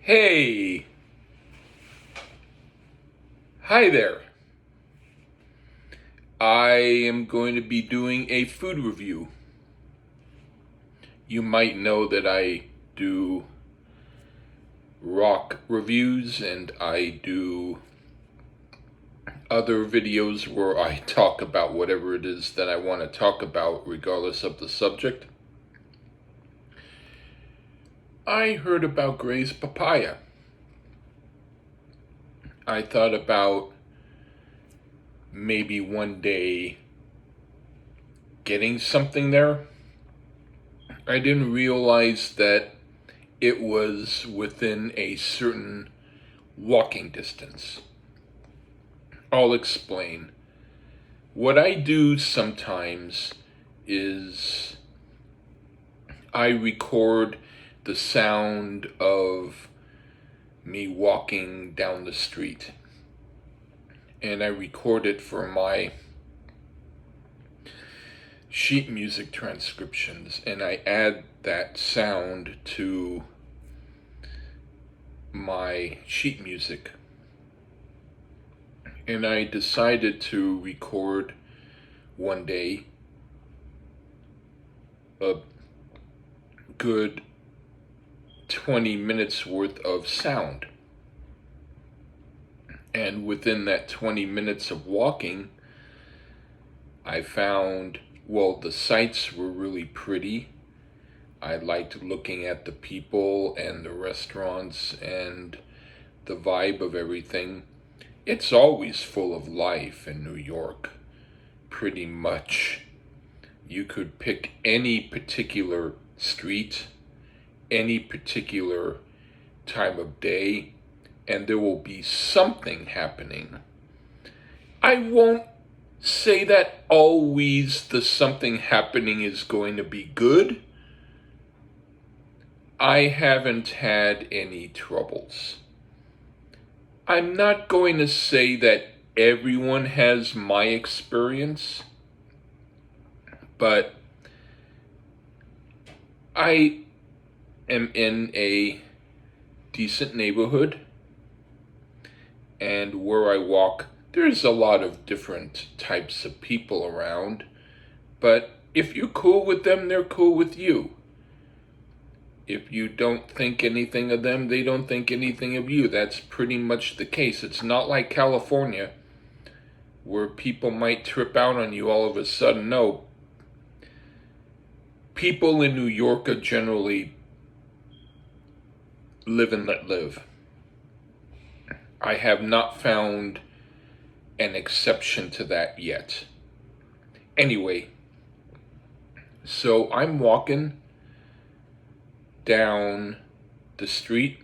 Hey, hi there. I am going to be doing a food review. You might know that I do rock reviews and I do other videos where I talk about whatever it is that I want to talk about, regardless of the subject. I heard about Gray's Papaya. I thought about maybe one day getting something there. I didn't realize that it was within a certain walking distance. I'll explain. What I do sometimes is I record the sound of me walking down the street. And I record it for my sheet music transcriptions, and I add that sound to my sheet music. And I decided to record one day a good 20 minutes worth of sound. And within that 20 minutes of walking, I found, well, the sights were really pretty. I liked looking at the people and the restaurants and the vibe of everything. It's always full of life in New York, pretty much. You could pick any particular street, any particular time of day, and there will be something happening. I won't say that always the something happening is going to be good. I haven't had any troubles. I'm not going to say that everyone has my experience, but I am in a decent neighborhood, and where I walk, there's a lot of different types of people around, but if you're cool with them, they're cool with you. If you don't think anything of them, they don't think anything of you. That's pretty much the case. It's not like California, where people might trip out on you all of a sudden. No. People in New York are generally live and let live. I have not found an exception to that yet. Anyway, so I'm walking down the street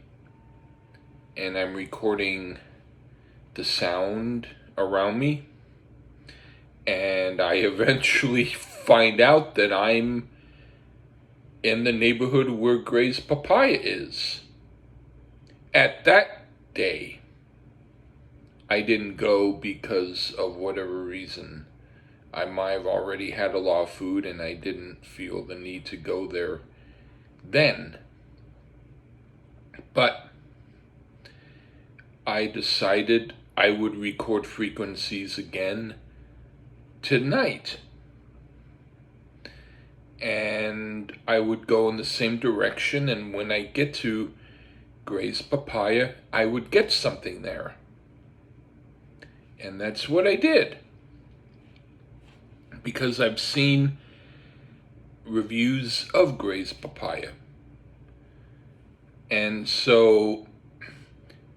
and I'm recording the sound around me, and I eventually find out that I'm in the neighborhood where Gray's Papaya is. At that day, I didn't go because of whatever reason. I might have already had a lot of food and I didn't feel the need to go there then. But I decided I would record frequencies again tonight. And I would go in the same direction, and when I get to Gray's Papaya, I would get something there. And that's what I did. Because I've seen reviews of Gray's Papaya. And so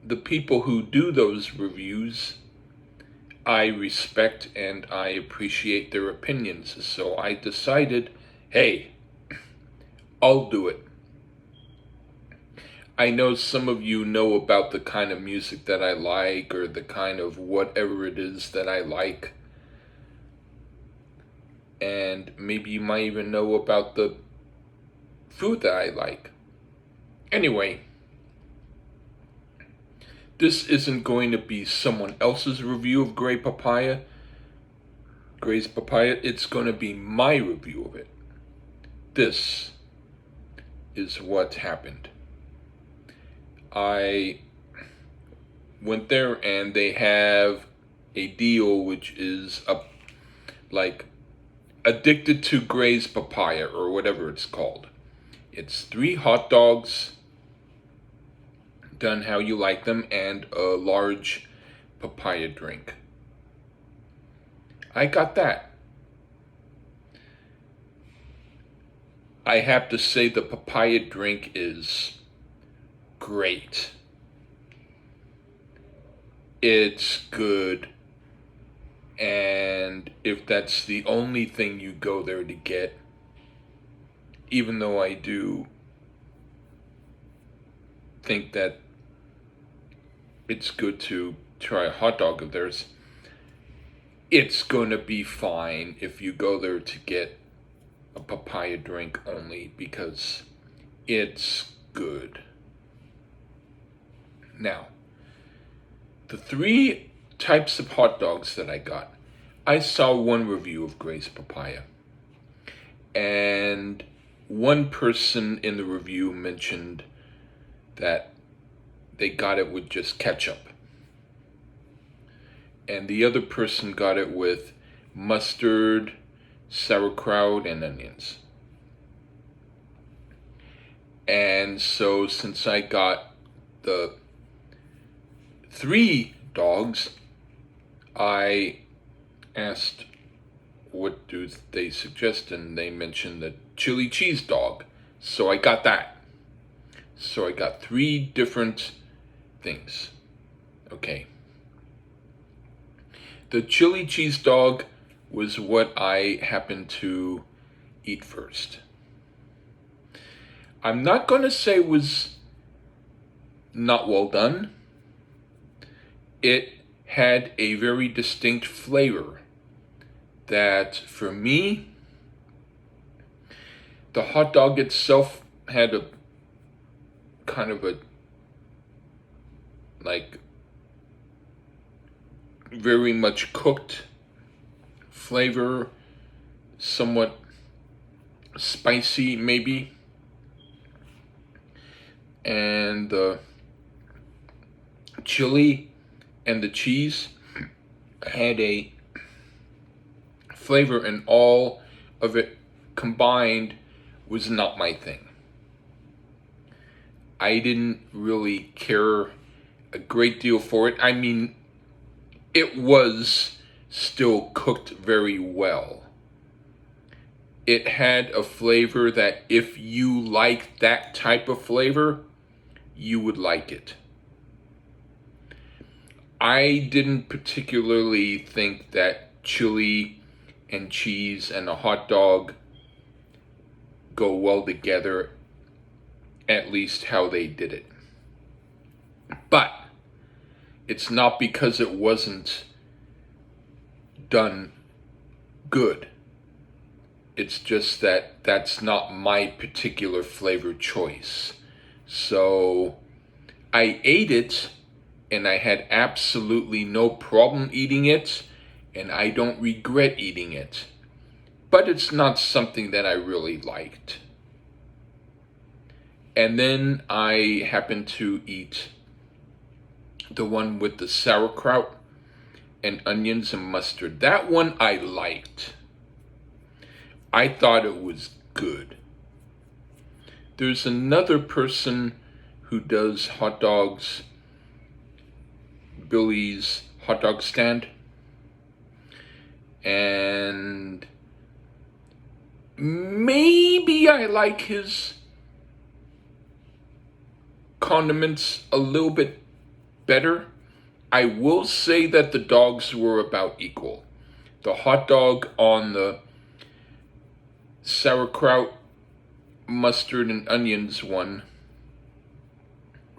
the people who do those reviews, I respect and I appreciate their opinions. So I decided, hey, I'll do it. I know some of you know about the kind of music that I like, or the kind of whatever it is that I like. And maybe you might even know about the food that I like. Anyway, this isn't going to be someone else's review of Gray's Papaya. It's going to be my review of it. This is what happened. I went there and they have a deal which is like addicted to Gray's Papaya or whatever it's called. It's 3 hot dogs done how you like them and a large papaya drink. I got that. I have to say the papaya drink is great. It's good. And if that's the only thing you go there to get, even though I do think that it's good to try a hot dog of theirs, it's going to be fine if you go there to get a papaya drink only, because it's good. Now, the 3 types of hot dogs that I got, I saw one review of Gray's Papaya, and one person in the review mentioned that they got it with just ketchup, and the other person got it with mustard, sauerkraut, and onions. And so since I got the 3 dogs, I asked what do they suggest, and they mentioned the chili cheese dog. So I got that. So I got 3 different things. Okay. The chili cheese dog was what I happened to eat first. I'm not going to say it was not well done. It had a very distinct flavor that, for me, the hot dog itself had a kind of a very much cooked flavor, somewhat spicy maybe, and the chili and the cheese had a flavor, and all of it combined was not my thing. I didn't really care a great deal for it. I mean, it was still cooked very well. It had a flavor that if you like that type of flavor, you would like it. I didn't particularly think that chili and cheese and a hot dog go well together, at least how they did it. But it's not because it wasn't done good. It's just that that's not my particular flavor choice. So I ate it, and I had absolutely no problem eating it, and I don't regret eating it. But it's not something that I really liked. And then I happened to eat the one with the sauerkraut and onions and mustard. That one I liked. I thought it was good. There's another person who does hot dogs, Billy's hot dog stand, and maybe I like his condiments a little bit better. I will say that the dogs were about equal. The hot dog on the sauerkraut, mustard, and onions one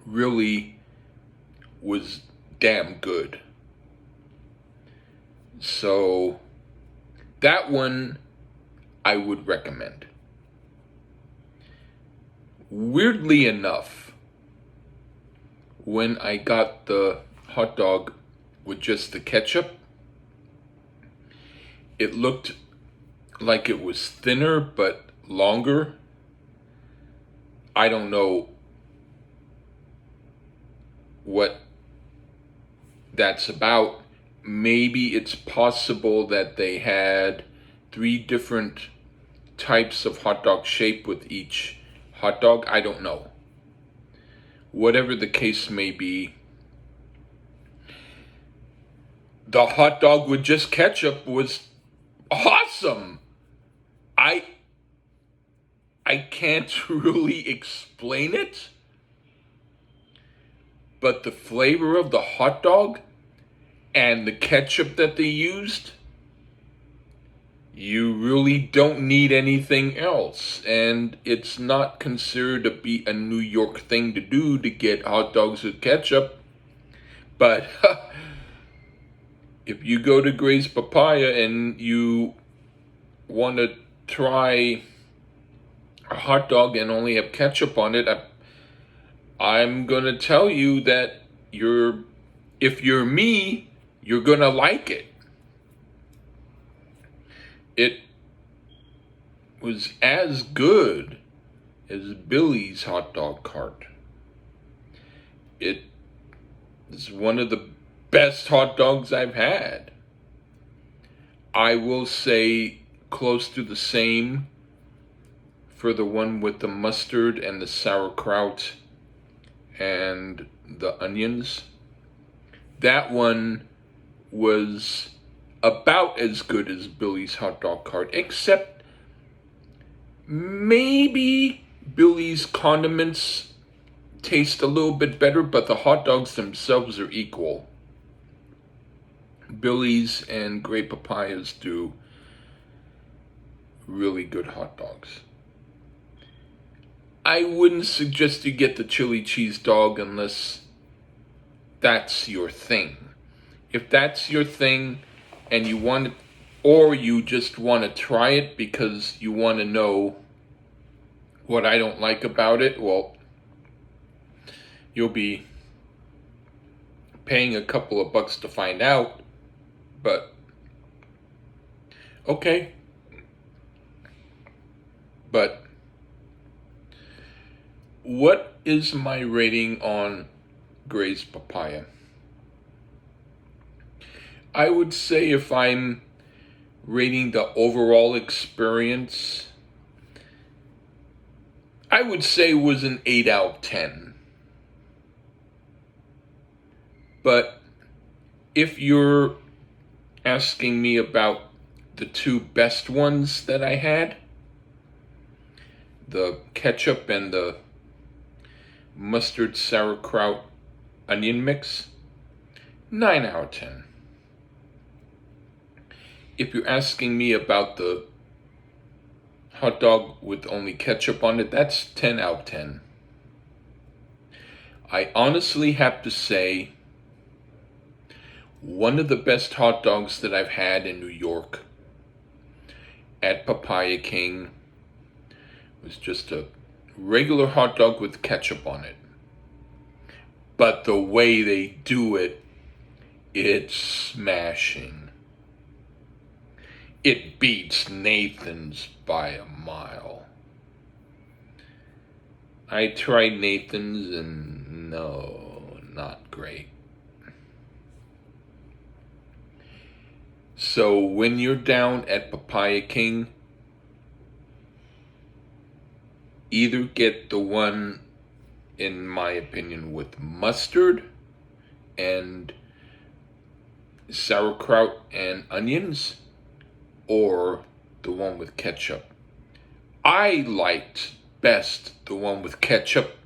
really was damn good. So that one I would recommend. Weirdly enough, when I got the hot dog with just the ketchup, it looked like it was thinner but longer. I don't know what that's about. Maybe it's possible that they had 3 different types of hot dog shape with each hot dog. I don't know. Whatever the case may be, the hot dog with just ketchup was awesome. I I can't really explain it, but the flavor of the hot dog and the ketchup that they used, you really don't need anything else. And it's not considered to be a New York thing to do to get hot dogs with ketchup. But if you go to Gray's Papaya and you want to try a hot dog and only have ketchup on it, I'm going to tell you that if you're me, you're going to like it. It was as good as Billy's hot dog cart. It is one of the best hot dogs I've had. I will say close to the same for the one with the mustard and the sauerkraut and the onions. That one was about as good as Billy's hot dog cart, except maybe Billy's condiments taste a little bit better, but the hot dogs themselves are equal. Billy's and Gray Papayas do really good hot dogs. I wouldn't suggest you get the chili cheese dog unless that's your thing. If that's your thing and you want it, or you just want to try it because you want to know what I don't like about it, well, you'll be paying a couple of bucks to find out. But okay. But what is my rating on Gray's Papaya? I would say if I'm rating the overall experience, I would say it was an 8 out of 10. But if you're asking me about the 2 best ones that I had, the ketchup and the mustard sauerkraut onion mix, 9 out of 10. If you're asking me about the hot dog with only ketchup on it, that's 10 out of 10. I honestly have to say, one of the best hot dogs that I've had in New York at Papaya King was just a regular hot dog with ketchup on it. But the way they do it, it's smashing. It beats Nathan's by a mile. I tried Nathan's and no, not great. So when you're down at Papaya King, either get the one, in my opinion, with mustard and sauerkraut and onions, or the one with ketchup. I liked best the one with ketchup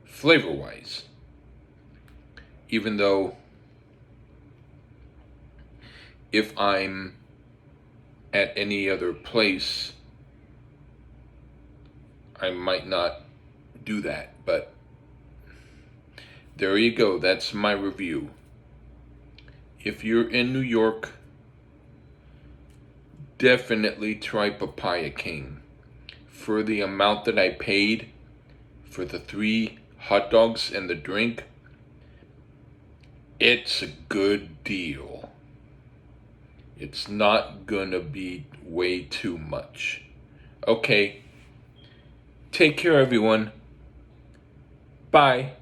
flavor-wise, even though if I'm at any other place, I might not do that. But there you go. That's my review. If you're in New York, definitely try Papaya King. For the amount that I paid for the 3 hot dogs and the drink, it's a good deal. It's not gonna be way too much. Okay. Take care, everyone. Bye.